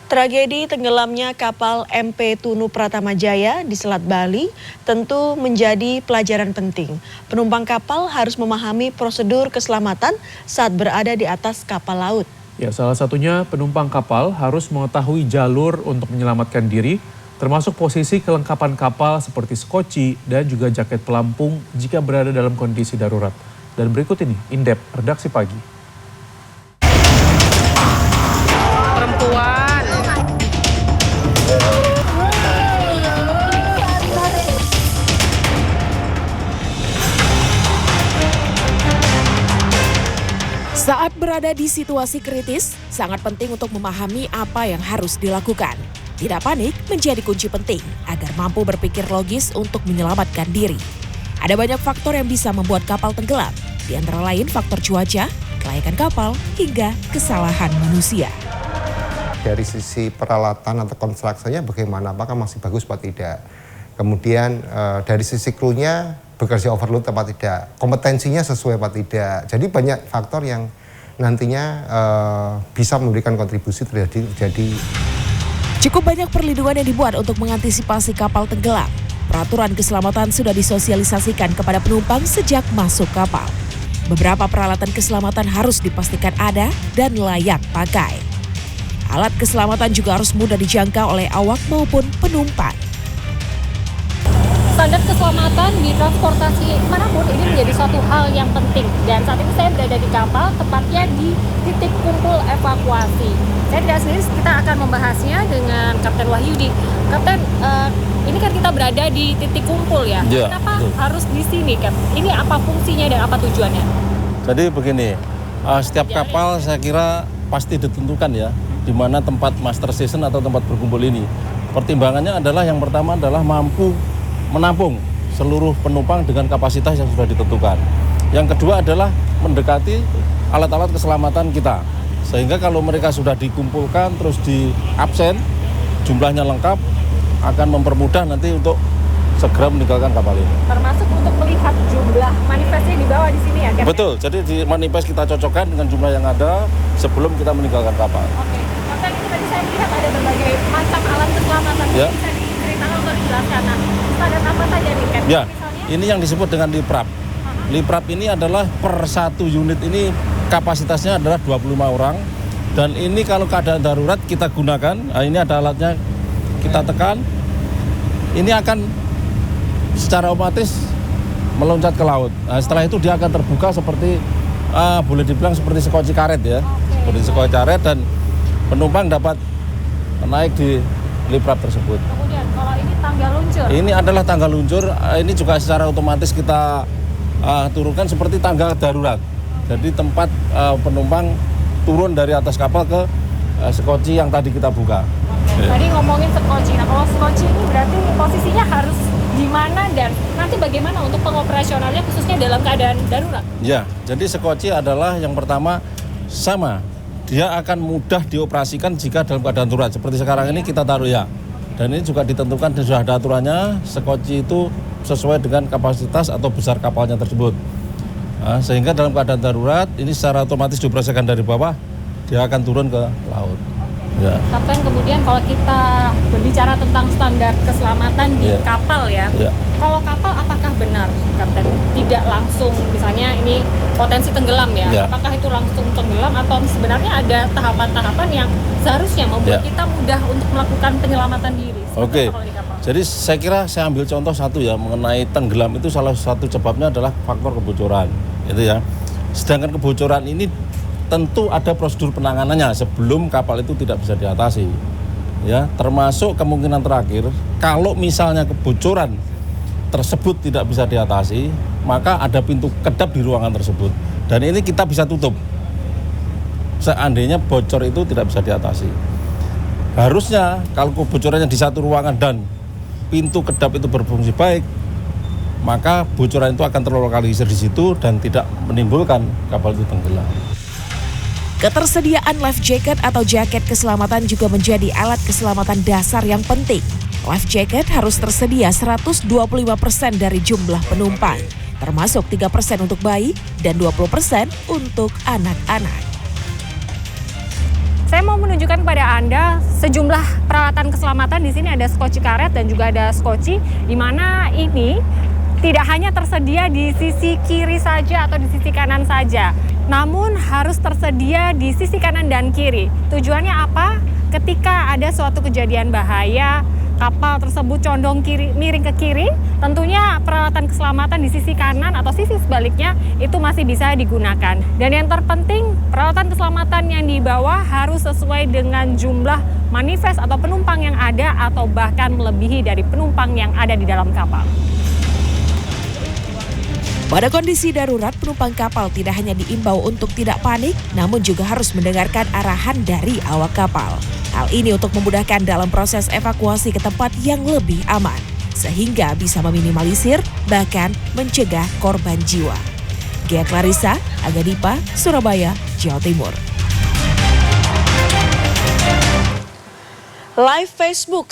Tragedi tenggelamnya kapal MP Tunu Pratama Jaya di Selat Bali tentu menjadi pelajaran penting. Penumpang kapal harus memahami prosedur keselamatan saat berada di atas kapal laut. Ya, salah satunya penumpang kapal harus mengetahui jalur untuk menyelamatkan diri, termasuk posisi kelengkapan kapal seperti skoci dan juga jaket pelampung jika berada dalam kondisi darurat. Dan berikut ini, Indep, Redaksi Pagi. Perempuan. Saat berada di situasi kritis, sangat penting untuk memahami apa yang harus dilakukan. Tidak panik menjadi kunci penting agar mampu berpikir logis untuk menyelamatkan diri. Ada banyak faktor yang bisa membuat kapal tenggelam, di antara lain faktor cuaca, kelayakan kapal, hingga kesalahan manusia. Dari sisi peralatan atau konstruksinya bagaimana, apakah masih bagus atau tidak. Kemudian dari sisi krunya bekerja overload atau tidak, kompetensinya sesuai atau tidak. Jadi banyak faktor yang nantinya bisa memberikan kontribusi terjadi. Cukup banyak perlindungan yang dibuat untuk mengantisipasi kapal tenggelam. Peraturan keselamatan sudah disosialisasikan kepada penumpang sejak masuk kapal. Beberapa peralatan keselamatan harus dipastikan ada dan layak pakai. Alat keselamatan juga harus mudah dijangkau oleh awak maupun penumpang. Standar keselamatan di transportasi manapun ini menjadi suatu hal yang penting. Dan saat ini saya berada di kapal, tepatnya di titik kumpul evakuasi. Saya tidak sendiri, kita akan membahasnya dengan Kapten Wahyudi. Kapten, ini kan kita berada di titik kumpul ya. Kenapa harus di sini, Kap? Ini apa fungsinya dan apa tujuannya? Jadi begini, setiap kapal saya kira pasti ditentukan ya, di mana tempat master station atau tempat berkumpul ini. Pertimbangannya adalah yang pertama adalah mampu menampung seluruh penumpang dengan kapasitas yang sudah ditentukan. Yang kedua adalah mendekati alat-alat keselamatan kita. Sehingga kalau mereka sudah dikumpulkan terus di absen, jumlahnya lengkap, akan mempermudah nanti untuk segera meninggalkan kapal ini. Termasuk untuk melihat jumlah manifestnya di bawah di sini ya, Kapten? Betul, jadi di manifest kita cocokkan dengan jumlah yang ada sebelum kita meninggalkan kapal. Oke, Kapten, ini tadi saya lihat ada berbagai macam alat keselamatan. Ya. Bisa diceritakan untuk dijelaskan. Nah, standar apa saja nih, Kapten? Ya, misalnya? ini yang disebut dengan liprap. Liprap ini adalah per satu unit ini kapasitasnya adalah 25 orang. Dan ini kalau keadaan darurat kita gunakan, nah ini ada alatnya, kita tekan, ini akan secara otomatis meloncat ke laut. Nah, setelah itu dia akan terbuka seperti, boleh dibilang seperti sekoci karet ya. Seperti sekoci karet dan penumpang dapat naik di liprap tersebut. Kemudian kalau ini tangga luncur? Ini adalah tangga luncur, ini juga secara otomatis kita turunkan seperti tangga darurat. Jadi tempat penumpang turun dari atas kapal ke sekoci yang tadi kita buka. Oke. Tadi ngomongin sekoci. Nah, kalau sekoci ini berarti posisinya harus di mana dan nanti bagaimana untuk pengoperasionalnya khususnya dalam keadaan darurat? Ya, jadi sekoci adalah yang pertama sama. Dia akan mudah dioperasikan jika dalam keadaan darurat. Seperti sekarang ini kita taruh ya. Dan ini juga ditentukan dan sudah ada aturannya, sekoci itu sesuai dengan kapasitas atau besar kapalnya tersebut. Nah, sehingga dalam keadaan darurat ini secara otomatis dioperasikan dari bawah, dia akan turun ke laut. Ya. Kapten, kemudian kalau kita berbicara tentang standar keselamatan di kapal ya. Kalau kapal apakah benar, Kapten, tidak langsung misalnya ini potensi tenggelam ya? Apakah itu langsung tenggelam atau sebenarnya ada tahapan-tahapan yang seharusnya membuat kita mudah untuk melakukan penyelamatan diri? Oke. Jadi saya kira saya ambil contoh satu ya, mengenai tenggelam itu salah satu sebabnya adalah faktor kebocoran, itu ya. Sedangkan kebocoran ini tentu ada prosedur penanganannya sebelum kapal itu tidak bisa diatasi. Ya, termasuk kemungkinan terakhir kalau misalnya kebocoran tersebut tidak bisa diatasi, maka ada pintu kedap di ruangan tersebut. Dan ini kita bisa tutup. Seandainya bocor itu tidak bisa diatasi. Harusnya kalau kebocorannya di satu ruangan dan pintu kedap itu berfungsi baik, maka bocoran itu akan terlokalisir di situ dan tidak menimbulkan kapal itu tenggelam. Ketersediaan life jacket atau jaket keselamatan juga menjadi alat keselamatan dasar yang penting. Life jacket harus tersedia 125% dari jumlah penumpang, termasuk 3% untuk bayi dan 20% untuk anak-anak. Saya mau menunjukkan kepada Anda sejumlah peralatan keselamatan. Di sini ada skoci karet dan juga ada skoci, di mana ini tidak hanya tersedia di sisi kiri saja atau di sisi kanan saja, namun harus tersedia di sisi kanan dan kiri. Tujuannya apa? Ketika ada suatu kejadian bahaya, kapal tersebut condong miring ke kiri, tentunya peralatan keselamatan di sisi kanan atau sisi sebaliknya itu masih bisa digunakan. Dan yang terpenting, peralatan keselamatan yang dibawa harus sesuai dengan jumlah manifest atau penumpang yang ada atau bahkan melebihi dari penumpang yang ada di dalam kapal. Pada kondisi darurat, penumpang kapal tidak hanya diimbau untuk tidak panik, namun juga harus mendengarkan arahan dari awak kapal. Hal ini untuk memudahkan dalam proses evakuasi ke tempat yang lebih aman, sehingga bisa meminimalisir bahkan mencegah korban jiwa. Gia Clarissa, Aga Dipa, Surabaya, Jawa Timur. Live Facebook